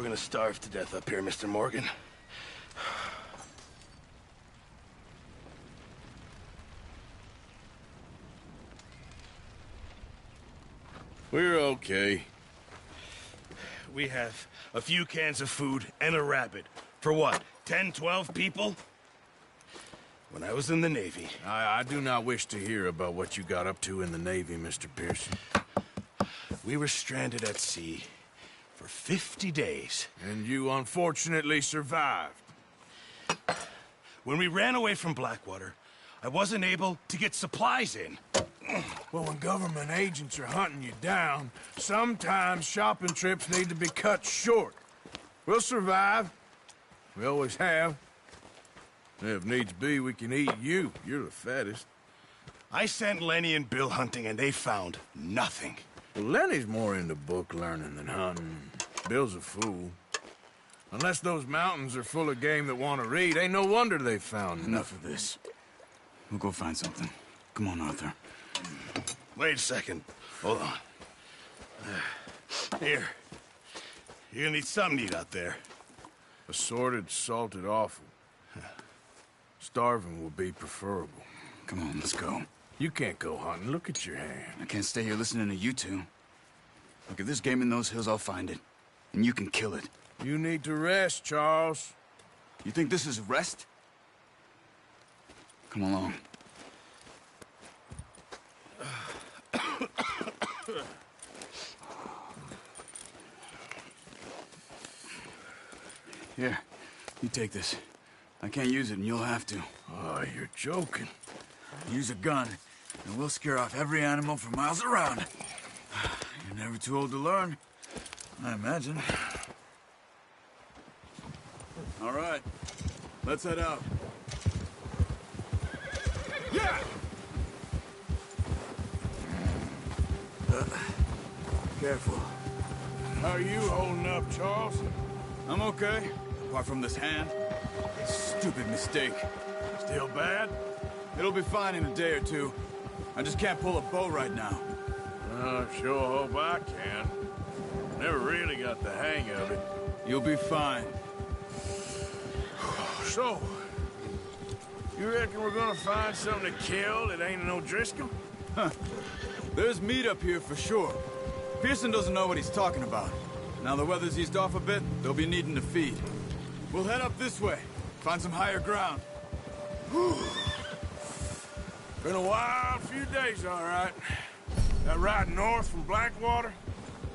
we're gonna starve to death up here, Mr. Morgan. We're okay. We have a few cans of food and a rabbit. For what, 10, 12 people? When I was in the Navy... I do not wish to hear about what you got up to in the Navy, Mr. Pearson. We were stranded at sea for 50 days. And you unfortunately survived. When we ran away from Blackwater, I wasn't able to get supplies in. Well, when government agents are hunting you down, sometimes shopping trips need to be cut short. We'll survive. We always have. If needs be, we can eat you. You're the fattest. I sent Lenny and Bill hunting, and they found nothing. Well, Lenny's more into book learning than hunting. Bill's a fool. Unless those mountains are full of game that want to read, ain't no wonder they found Enough of this. We'll go find something. Come on, Arthur. Wait a second. Hold on. Here. You're gonna need something to eat out there. Assorted, salted offal. Starving will be preferable. Come on, let's go. You can't go hunting. Look at your hand. I can't stay here listening to you two. Look, if there's game in those hills, I'll find it. And you can kill it. You need to rest, Charles. You think this is rest? Come along. Here, you take this. I can't use it, and you'll have to. Oh, you're joking. Use a gun, and we'll scare off every animal for miles around. You're never too old to learn, I imagine. All right, let's head out. Yeah! Careful. How are you holding up, Charles? I'm okay, apart from this hand. Stupid mistake. Still bad? It'll be fine in a day or two. I just can't pull a bow right now. Sure hope I can. Never really got the hang of it. You'll be fine. So, you reckon we're gonna find something to kill that ain't no Driscoll? Huh. There's meat up here for sure. Pearson doesn't know what he's talking about. Now the weather's eased off a bit, they'll be needing to feed. We'll head up this way, find some higher ground. Been a wild few days, all right. That ride north from Blackwater,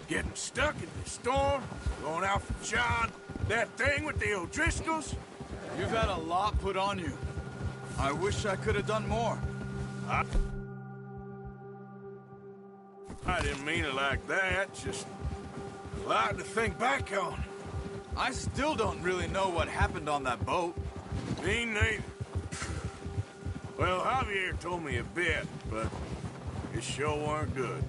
getting stuck in the storm, going out for John, that thing with the O'Driscolls. You've had a lot put on you. I wish I could have done more. I didn't mean it like that, just a lot to think back on. I still don't really know what happened on that boat. Me neither. Well, Javier told me a bit, but it sure weren't good.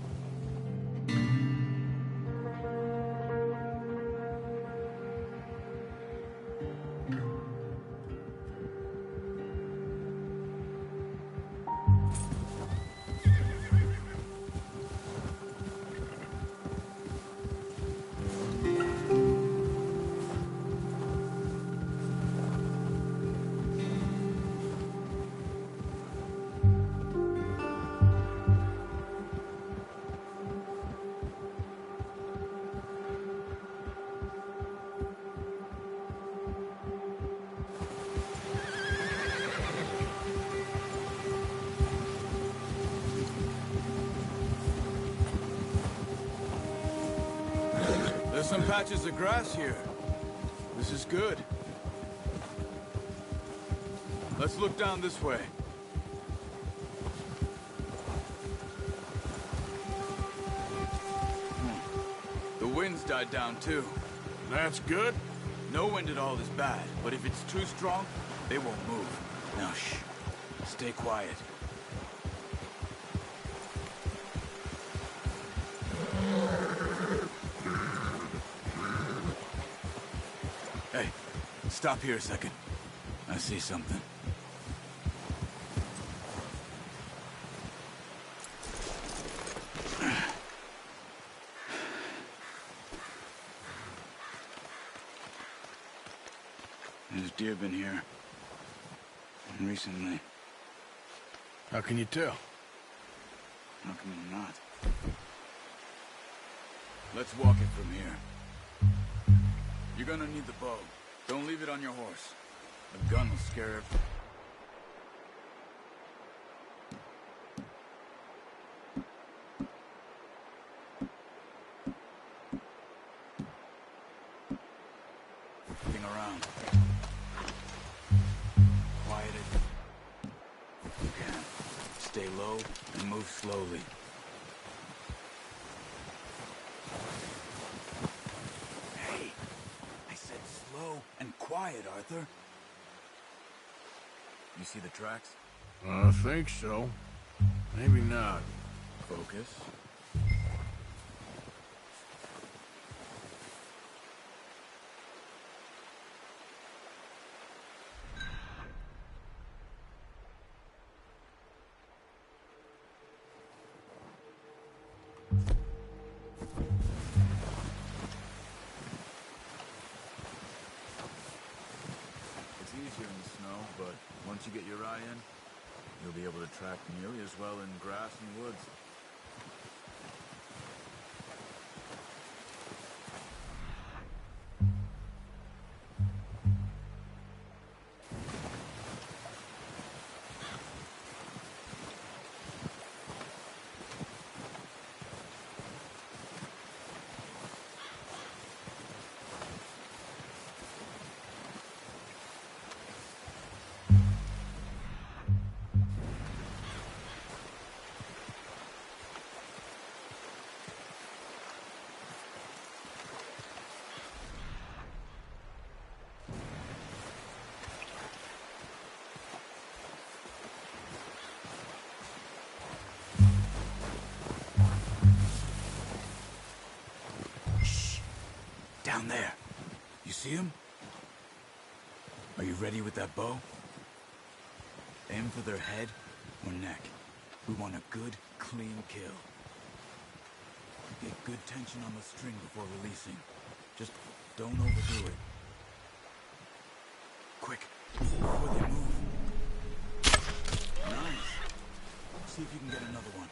There's some patches of grass here. This is good. Let's look down this way. The wind's died down too. That's good. No wind at all is bad, but if it's too strong, they won't move. Now shh. Stay quiet. Hey, stop here a second. I see something. deer been here? Recently. How can you tell? How can you not? Let's walk it from here. You're gonna need the bow. Don't leave it on your horse. A gun will scare him. Looking around. Quiet it. You can. Stay low and move slowly. Hey, I said slow and quiet, Arthur. You see the tracks? I think so. Maybe not. Focus. It's easier in the snow, but once you get your eye in, you'll be able to track nearly as well in grass and woods. Down there. You see him? Are you ready with that bow? Aim for their head or neck. We want a good, clean kill. Get good tension on the string before releasing. Just don't overdo it. Quick, before they move. Nice. See if you can get another one.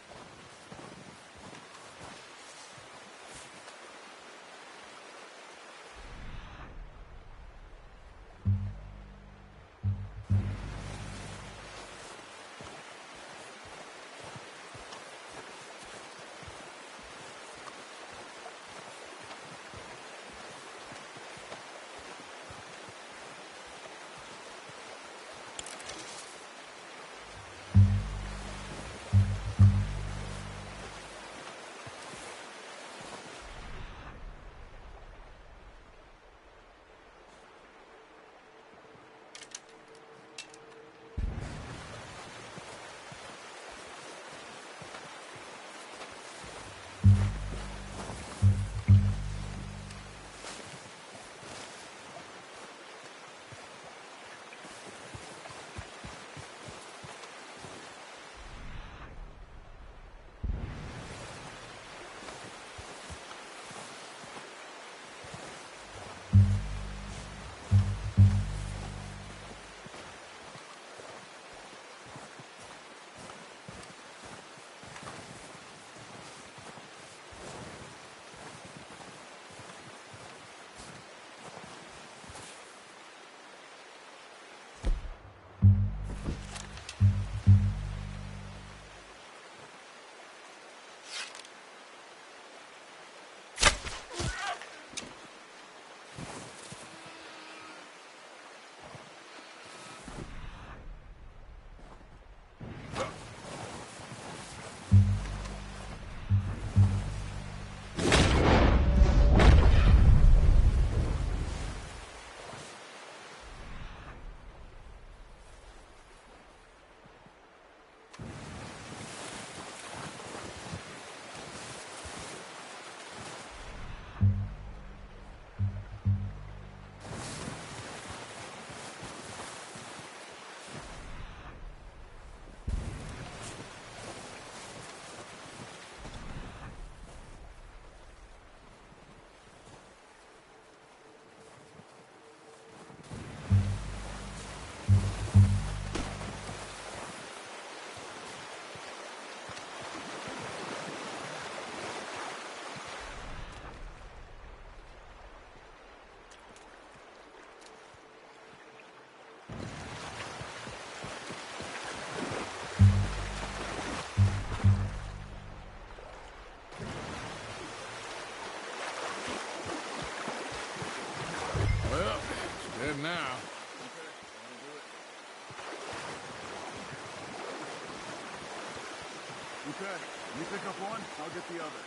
Okay, you pick up one, I'll get the other.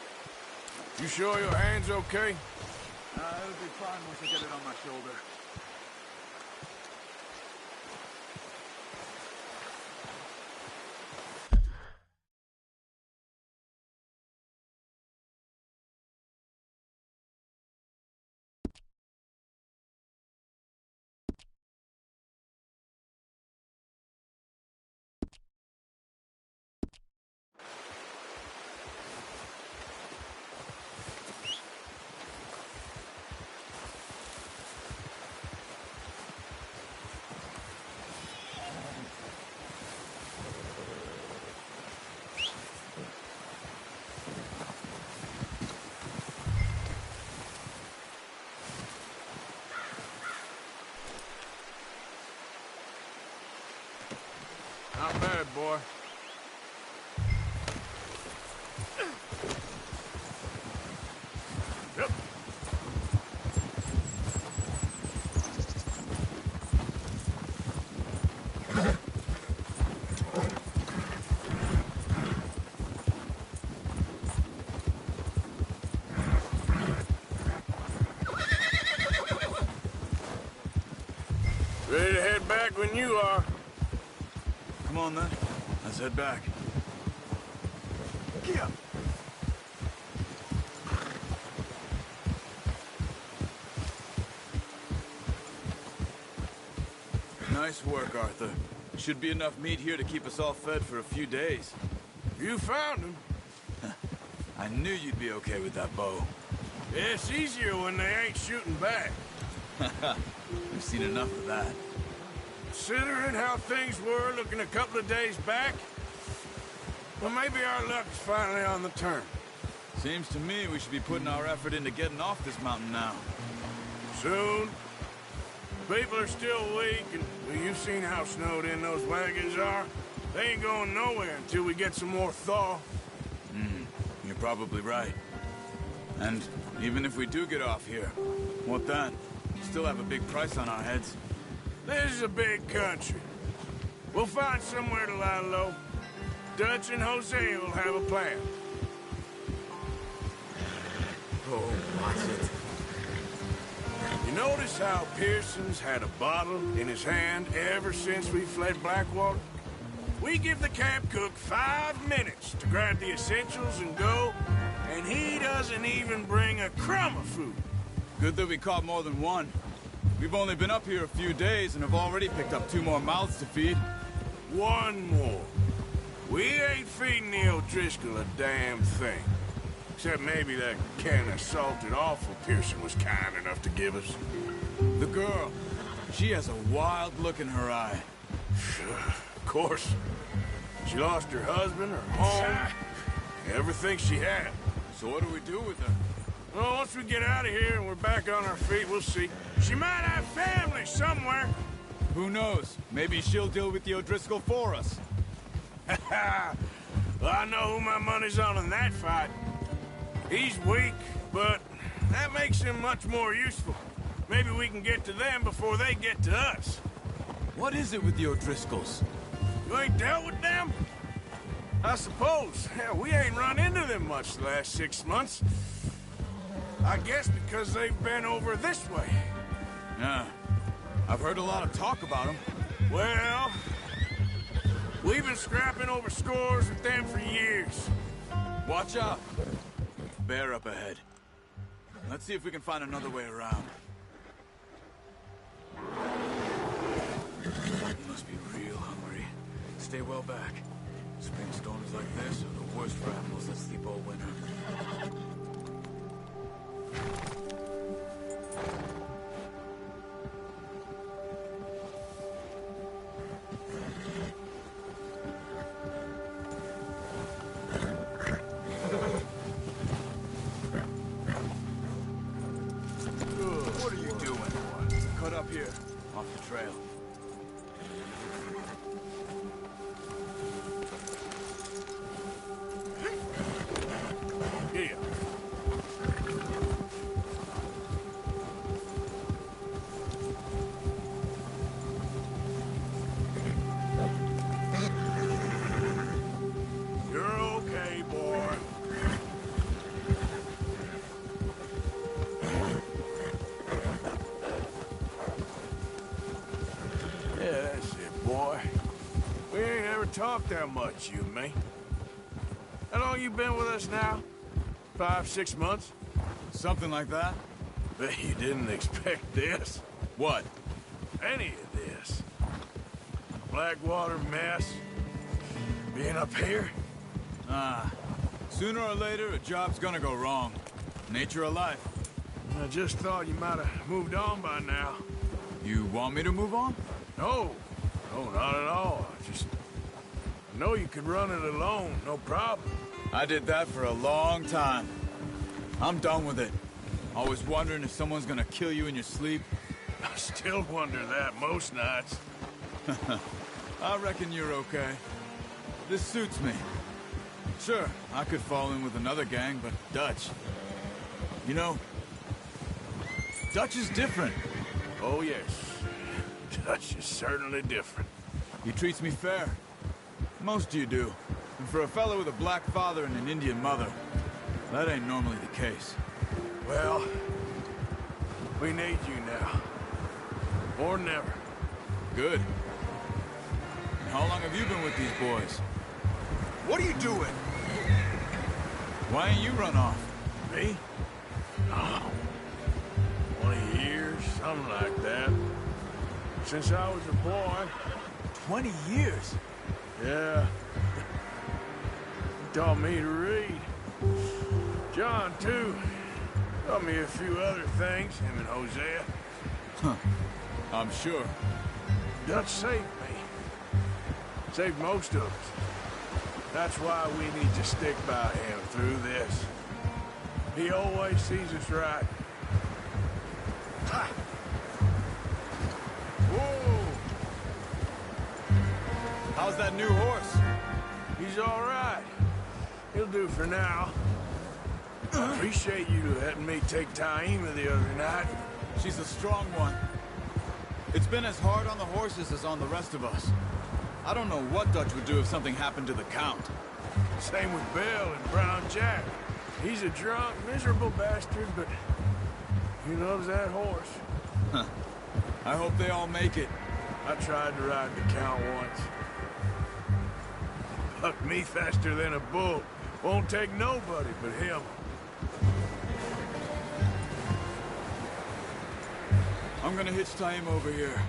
You sure your hand's okay? It'll be fine once I get it on my shoulder. Not bad, boy. Yep. Ready to head back when you are. Come on then, let's head back. Yeah. Nice work, Arthur. Should be enough meat here to keep us all fed for a few days. You found him. I knew you'd be okay with that bow. Yeah, it's easier when they ain't shooting back. We've seen enough of that. Considering how things were looking a couple of days back, well, maybe our luck's finally on the turn. Seems to me we should be putting our effort into getting off this mountain now. Soon. People are still weak, and well, you've seen how snowed in those wagons are. They ain't going nowhere until we get some more thaw. You're probably right. And even if we do get off here, what then? We still have a big price on our heads. This is a big country. We'll find somewhere to lie low. Dutch and Jose will have a plan. Oh, watch it. You notice how Pearson's had a bottle in his hand ever since we fled Blackwater? We give the camp cook 5 minutes to grab the essentials and go, and he doesn't even bring a crumb of food. Good that we caught more than one. We've only been up here a few days and have already picked up 2 more mouths to feed. One more. We ain't feeding the O'Driscoll a damn thing. Except maybe that can of salted offal Pearson was kind enough to give us. The girl, she has a wild look in her eye. Of course. She lost her husband, her home, everything she had. So what do we do with her? Well, once we get out of here and we're back on our feet, we'll see. She might have family somewhere. Who knows? Maybe she'll deal with the O'Driscoll for us. Well, I know who my money's on in that fight. He's weak, but that makes him much more useful. Maybe we can get to them before they get to us. What is it with the O'Driscolls? You ain't dealt with them? I suppose. Hell, we ain't run into them much the last 6 months. I guess because they've been over this way. Yeah. I've heard a lot of talk about them. Well, we've been scrapping over scores with them for years. Watch out. Bear up ahead. Let's see if we can find another way around. You must be real hungry. Stay well back. Spring storms like this are the worst for animals that sleep all winter. What are you doing? Cut up here, off the trail. Yeah. Yeah, that's it, boy. We ain't ever talked that much, you and me. How long you been with us now? 5, 6 months? Something like that? Bet you didn't expect this. What? Any of this. Blackwater mess. Being up here? Sooner or later, a job's gonna go wrong. Nature of life. I just thought you might have moved on by now. You want me to move on? No. No, not at all. I know you could run it alone, no problem. I did that for a long time. I'm done with it. Always wondering if someone's gonna kill you in your sleep. I still wonder that most nights. I reckon you're okay. This suits me. Sure, I could fall in with another gang, but Dutch... You know, Dutch is different. Oh, yes. Dutch is certainly different. He treats me fair. Most of you do. And for a fellow with a black father and an Indian mother, that ain't normally the case. Well, we need you now. More than ever. Good. And how long have you been with these boys? What are you doing? Why ain't you run off? Me? Oh, 20 years, something like that. Since I was a boy. 20 years? Yeah. He taught me to read. John, too. Taught me a few other things, him and Hosea. Huh. I'm sure. Dutch saved me. Saved most of us. That's why we need to stick by him through this. He always sees us right. Ha! Whoa! How's that new horse? He's all right. He'll do for now. I appreciate you letting me take Taima the other night. She's a strong one. It's been as hard on the horses as on the rest of us. I don't know what Dutch would do if something happened to the Count. Same with Bill and Brown Jack. He's a drunk, miserable bastard, but he loves that horse. Huh. I hope they all make it. I tried to ride the Count once. Bucked me faster than a bull. Won't take nobody but him. I'm gonna hitch Taima over here.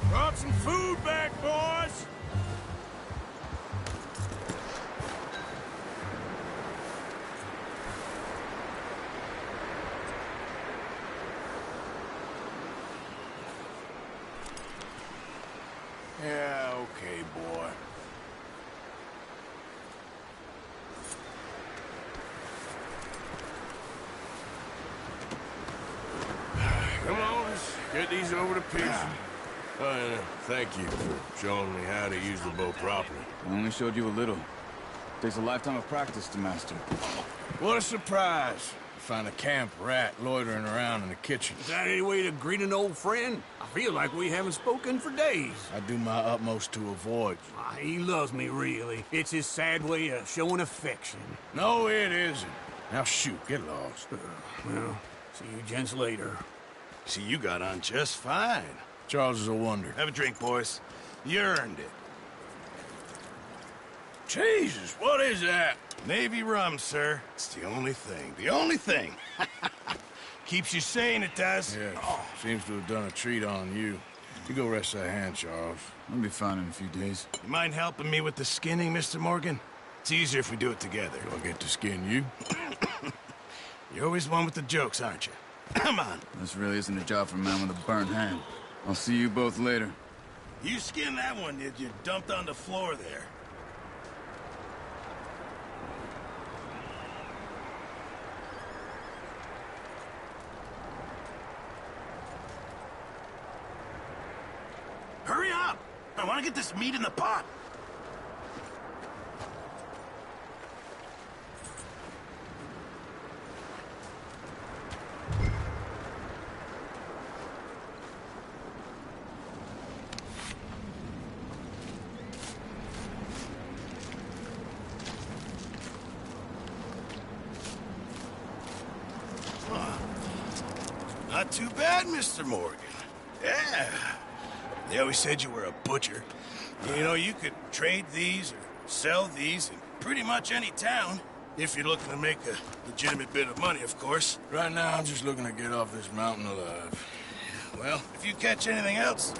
Brought some food back, boys! Yeah, okay, boy. Come on, let's get these over to Pearson. Thank you for showing me how to use the bow properly. I only showed you a little. Takes a lifetime of practice to master. What a surprise. Find a camp rat loitering around in the kitchen. Is that any way to greet an old friend? I feel like we haven't spoken for days. I do my utmost to avoid you. He loves me, really. It's his sad way of showing affection. No, it isn't. Now shoot, get lost. Well, see you gents later. See, you got on just fine. Charles is a wonder. Have a drink, boys. You earned it. Jesus, what is that? Navy rum, sir. It's the only thing. The only thing. Keeps you sane, it does. Yeah, seems to have done a treat on you. You go rest that hand, Charles. I'll be fine in a few days. You mind helping me with the skinning, Mr. Morgan? It's easier if we do it together. Do I get to skin you? You're always one with the jokes, aren't you? Come on. This really isn't a job for a man with a burnt hand. I'll see you both later. You skinned that one, did you? Dumped on the floor there. Hurry up! I want to get this meat in the pot. Not too bad, Mr. Morgan. Yeah. They always said you were a butcher. You know, you could trade these or sell these in pretty much any town. If you're looking to make a legitimate bit of money, of course. Right now, I'm just looking to get off this mountain alive. Well, if you catch anything else,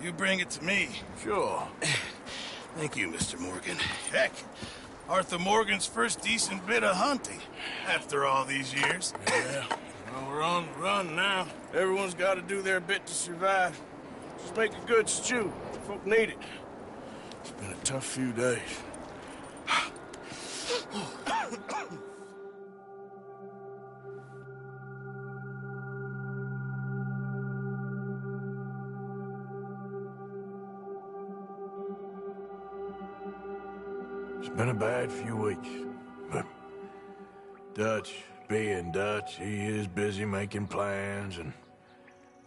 you bring it to me. Sure. Thank you, Mr. Morgan. Heck, Arthur Morgan's first decent bit of hunting after all these years. Yeah. Well, we're on the run now. Everyone's got to do their bit to survive. Just make a good stew. Folk need it. It's been a tough few days. It's been a bad few weeks, but Dutch being Dutch, he is busy making plans, and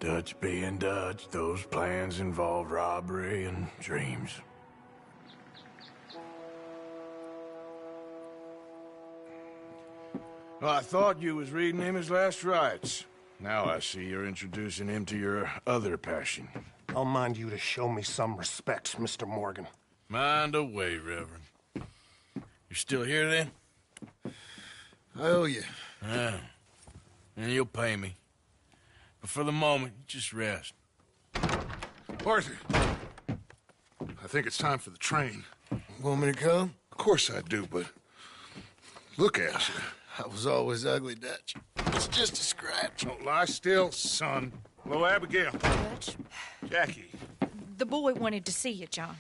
Dutch being Dutch, those plans involve robbery and dreams. Well, I thought you was reading him his last rites. Now I see you're introducing him to your other passion. I'll mind you to show me some respect, Mr. Morgan. Mind away, Reverend. You still here, then? I owe you. Yeah. And you'll pay me. But for the moment, just rest. Arthur, I think it's time for the train. Want me to come? Of course I do, but look at you. I was always ugly, Dutch. It's just a scratch. Don't lie still, son. Hello, Abigail. Dutch, Jackie. the boy wanted to see you, John.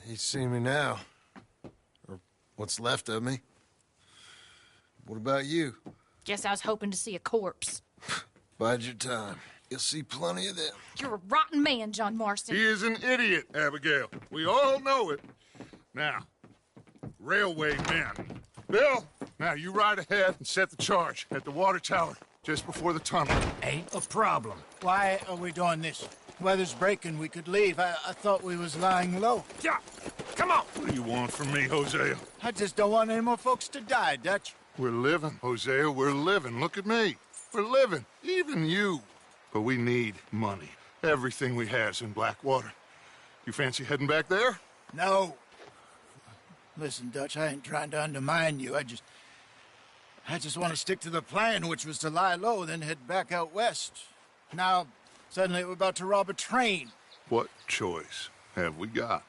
He's seen me now. Or what's left of me. What about you? Guess I was hoping to see a corpse. Bide your time. You'll see plenty of them. You're a rotten man, John Marston. He is an idiot, Abigail. We all know it. Now, railway men. Bill, now you ride ahead and set the charge at the water tower just before the tunnel. Ain't a problem. Why are we doing this? Weather's breaking. We could leave. I thought we was lying low. Yeah, come on. What do you want from me, Hosea? I just don't want any more folks to die, Dutch. We're living, Hosea, we're living. Look at me. We're living, even you. But we need money. Everything we have's in Blackwater. You fancy heading back there? No. Listen, Dutch, I ain't trying to undermine you. I just want to stick to the plan, which was to lie low, then head back out west. Now, suddenly we're about to rob a train. What choice have we got?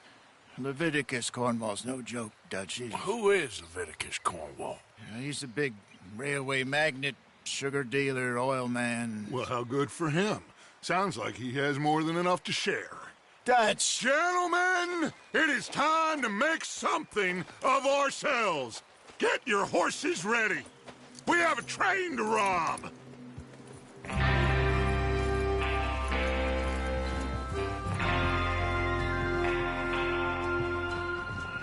Leviticus Cornwall's no joke, Dutch. Who is Leviticus Cornwall? He's a big railway magnate, sugar dealer, oil man. Well, how good for him. Sounds like he has more than enough to share. Dutch! Gentlemen, it is time to make something of ourselves. Get your horses ready. We have a train to rob.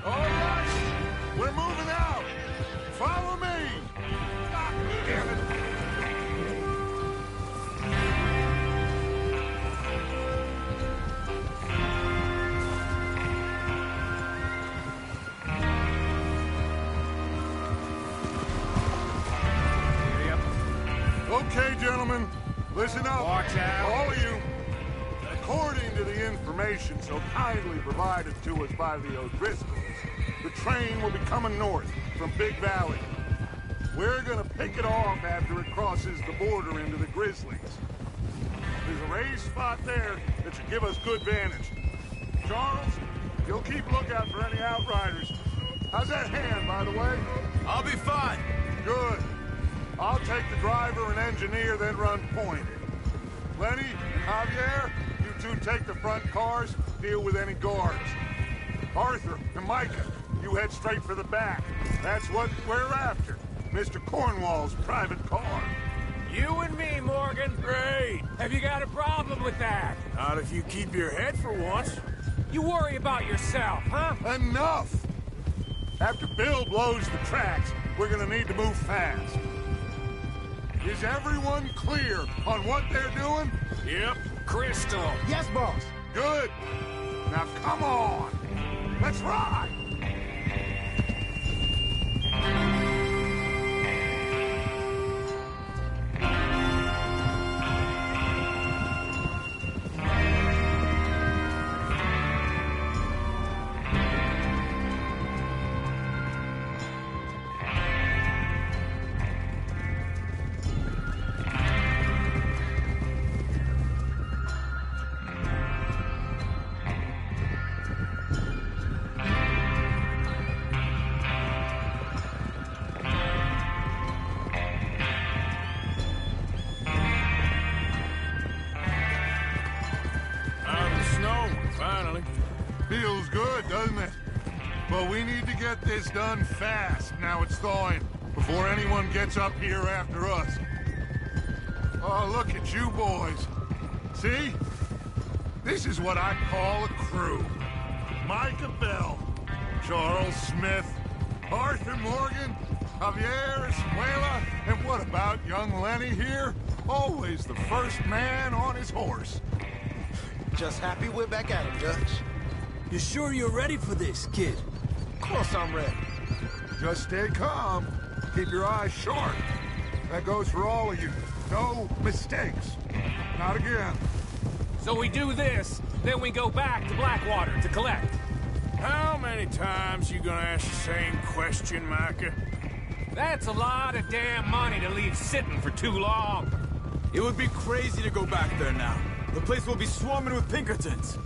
All right, we're moving out. Follow me. God damn it. Okay, gentlemen, listen up. Watch out. All of you. According to the information so kindly provided to us by the O'Driscolls, the train will be coming north from Big Valley. We're gonna pick it off after it crosses the border into the Grizzlies. There's a raised spot there that should give us good vantage. Charles, you'll keep lookout for any outriders. How's that hand, by the way? I'll be fine. Good. I'll take the driver and engineer, then run point. Lenny and Javier, you two take the front cars, deal with any guards. Arthur and Micah, you head straight for the back. That's what we're after. Mr. Cornwall's private car. You and me, Morgan. Great. Have you got a problem with that? Not if you keep your head for once. You worry about yourself, huh? Enough! After Bill blows the tracks, we're gonna need to move fast. Is everyone clear on what they're doing? Yep. Crystal. Yes, boss. Good. Now come on. Let's ride. Feels good, doesn't it? But we need to get this done fast, now it's thawing, before anyone gets up here after us. Oh, look at you boys. See? This is what I call a crew. Micah Bell, Charles Smith, Arthur Morgan, Javier Escuela, and what about young Lenny here? Always the first man on his horse. Just happy we're back at it, Dutch. You sure you're ready for this, kid? Of course I'm ready. Just stay calm. Keep your eyes sharp. That goes for all of you. No mistakes. Not again. So we do this, then we go back to Blackwater to collect. How many times you gonna ask the same question, Micah? That's a lot of damn money to leave sitting for too long. It would be crazy to go back there now. The place will be swarming with Pinkertons.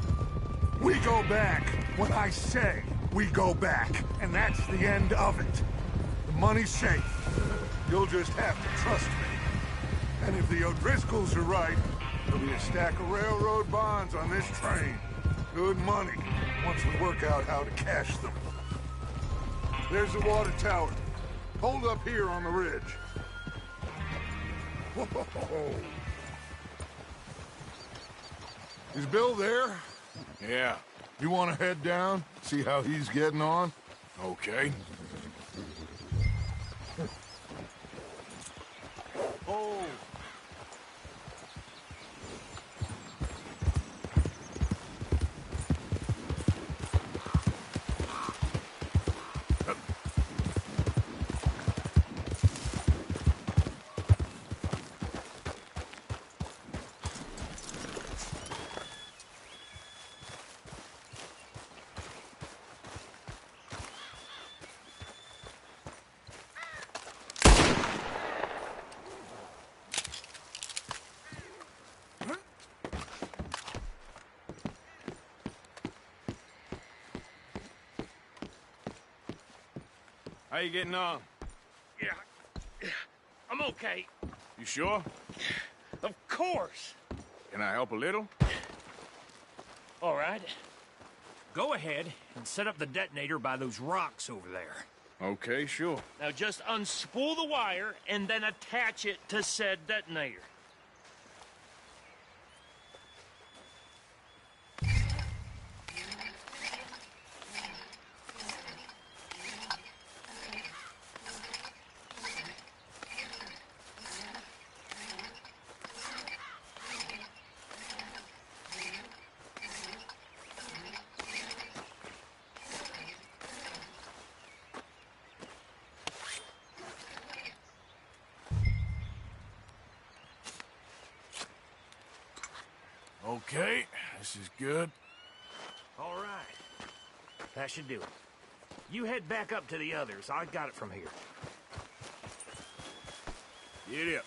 We go back when I say we go back, and that's the end of it. The money's safe. You'll just have to trust me. And if the O'Driscolls are right, there'll be a stack of railroad bonds on this train. Good money, once we work out how to cash them. There's the water tower. Hold up here on the ridge. Whoa. Is Bill there? Yeah, You want to head down, see how he's getting on? okay. Oh. How you getting on? Yeah, I'm okay. You sure? Of course. Can I help a little? All right. Go ahead and set up the detonator by those rocks over there. Okay, sure. Now just unspool the wire and then attach it to said detonator. Okay, this is good. All right. That should do it. You head back up to the others. I got it from here. Get up.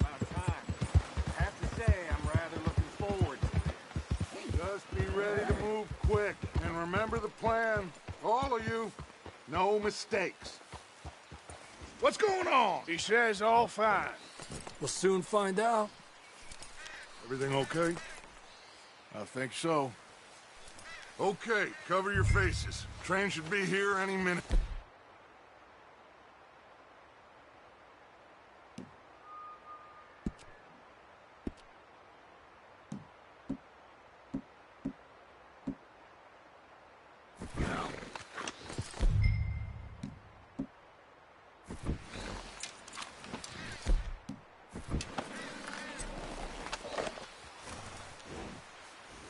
About time. I have to say, I'm rather looking forward to it. Just be ready to move quick. And remember the plan. All of you, no mistakes. What's going on? He says all fine. We'll soon find out. Everything okay? I think so. Okay, cover your faces. Train should be here any minute.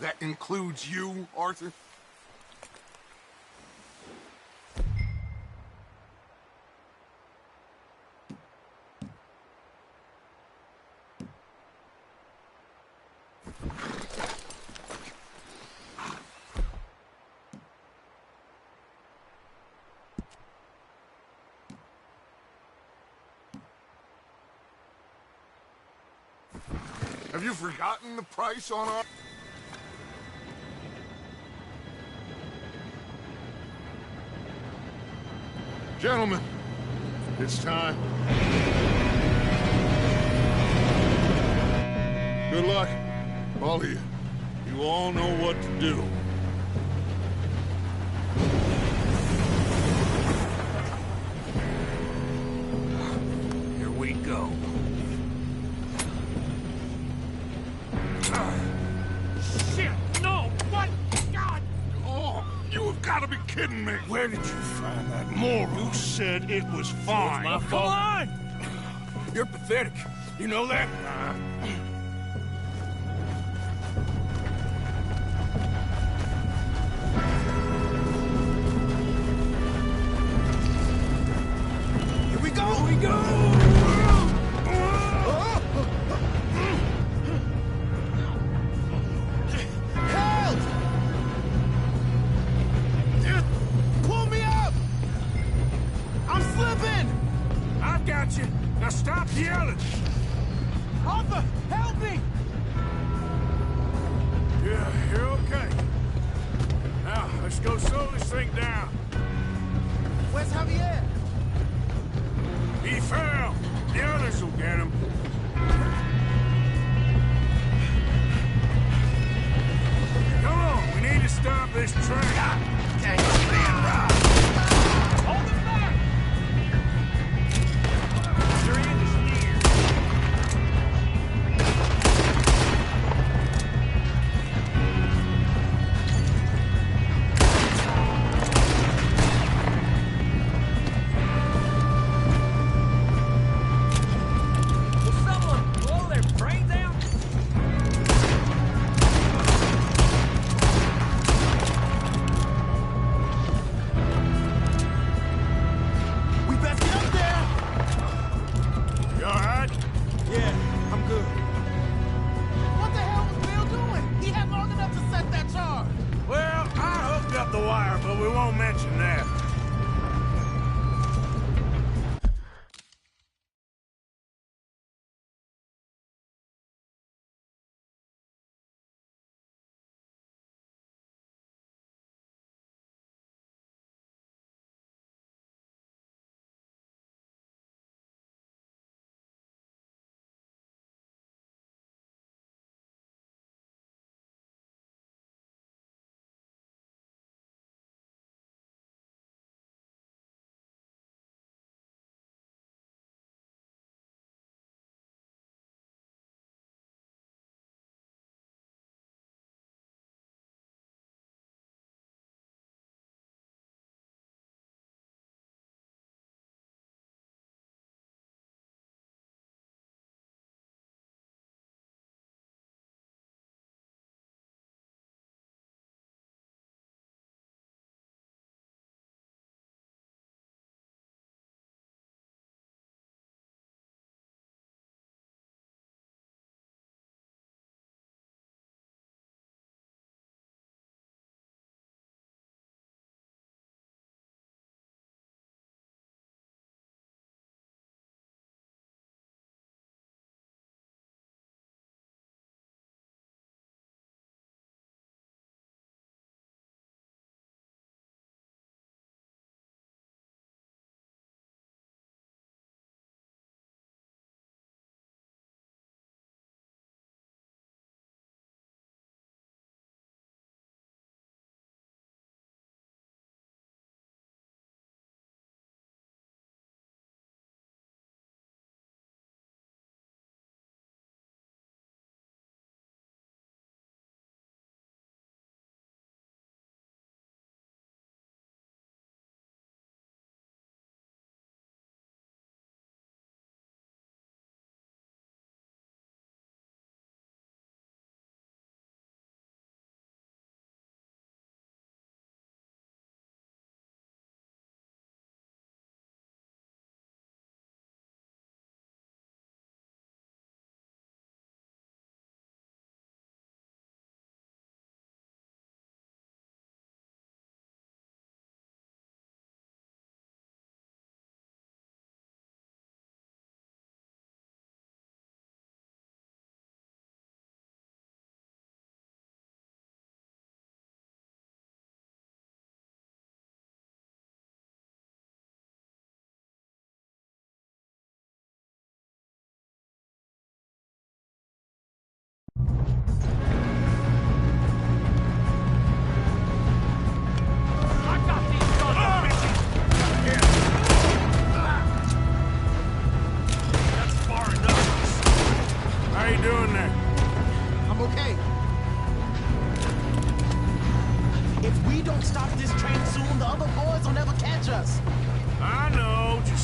That includes you, Arthur? Have you forgotten the price on our... Gentlemen, it's time. Good luck. All of you. You all know what to do. Here we go. Shit! No! What? God! Oh, you have got to be kidding me. Where did you find that moron? You said it was fine. My fault. Come on! You're pathetic. You know that? Here we go! Here we go! Help! Pull me up! I'm slipping! I've got you. Now stop yelling. Arthur, help me! Yeah, you're okay. Now, let's go slow this thing down. Where's Javier? He fell. The others will get him. Come on, we need to stop this train. Dang, I'm being robbed. Hold him back! Your end is near. Will someone blow their brains out?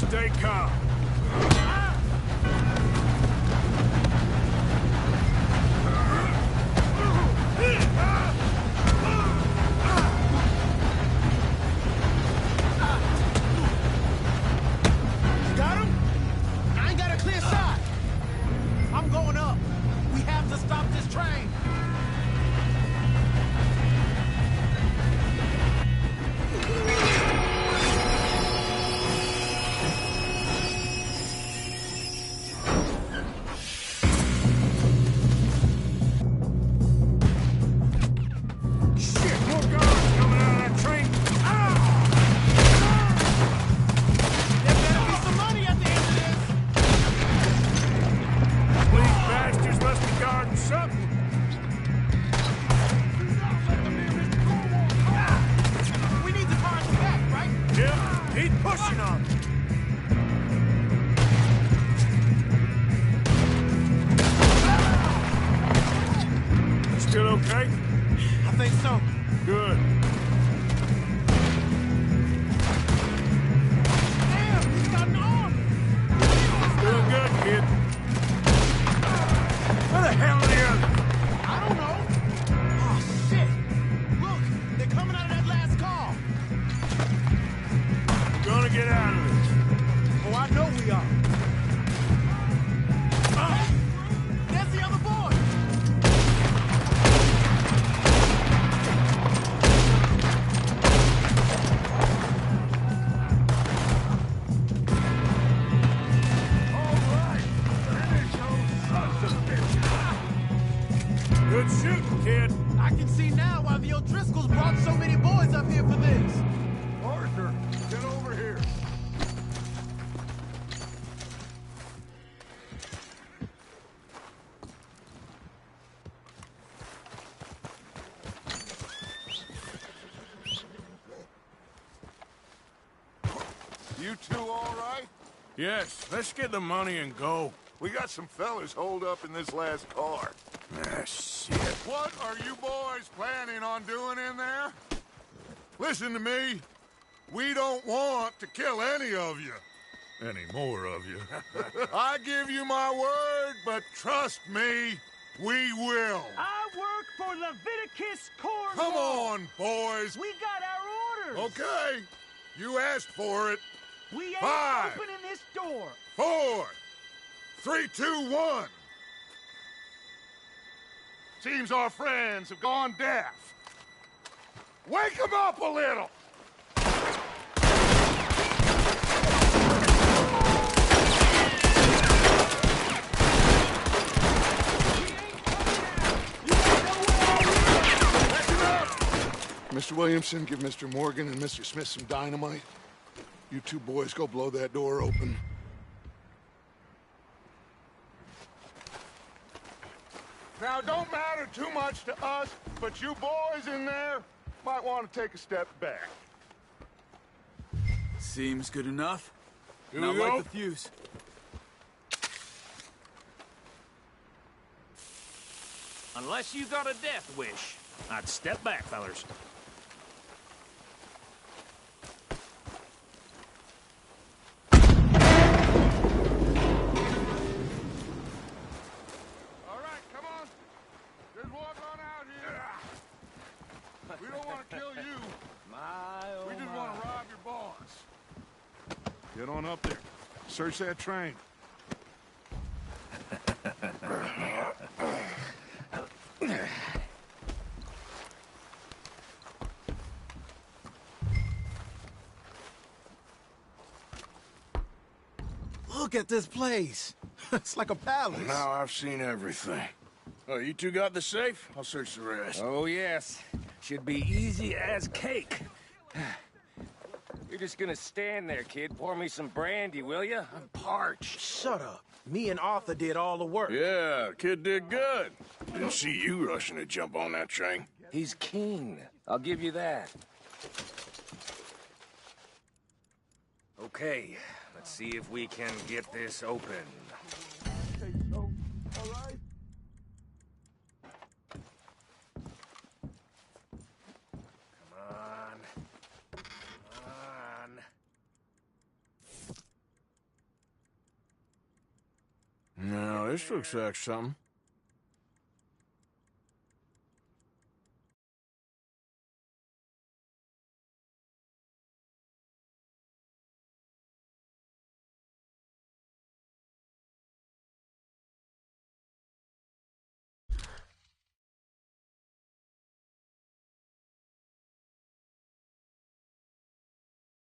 Stay calm. Got him? I ain't got a clear shot. I'm going up. We have to stop this train. Shit, more guards coming out of that train. There better be some money at the end of this. These bastards must be guarding something. We need to find him back, right? Yeah, he's pushing on me. Still okay? I think so. Good. Damn, he's got an arm. Doing good, kid. Where the hell are the others? I don't know. Oh, shit. Look, they're coming out of that last car. We're gonna get out of this. Oh, I know we are. There's the other boy. Good shooting, kid. I can see now why the O'Driscolls brought so many boys up here for this. Arthur, get over here. You two all right? Yes, let's get the money and go. We got some fellas holed up in this last car. Ah, shit. What are you boys planning on doing in there? Listen to me. We don't want to kill any of you. Any more of you. I give you my word, but trust me, we will. I work for Leviticus Corps. Come on, boys. We got our orders. Okay. You asked for it. We ain't 5, opening this door. 4, 3, 2, 1. Seems our friends have gone deaf. Wake them up a little. Mr. Williamson, give Mr. Morgan and Mr. Smith some dynamite. You two boys go blow that door open. Now, it don't matter too much to us, but you boys in there might want to take a step back. Seems good enough. Here Now we go. light the fuse. Unless you got a death wish, I'd step back, fellers. All right, come on. Just walk on out here. We don't want to kill you. We just want to rob your boss. Get on up there. Search that train. Look at this place. It's like a palace. Now I've seen everything. Oh, you two got the safe? I'll search the rest. Oh, yes. Should be easy as cake. You're just gonna stand there, kid. Pour me some brandy, will you? I'm parched. Shut up. Me and Arthur did all the work. Yeah, kid did good. Didn't see you rushing to jump on that train. He's keen. I'll give you that. Okay, let's see if we can get this open. All right. Come on. Come on. This looks like something.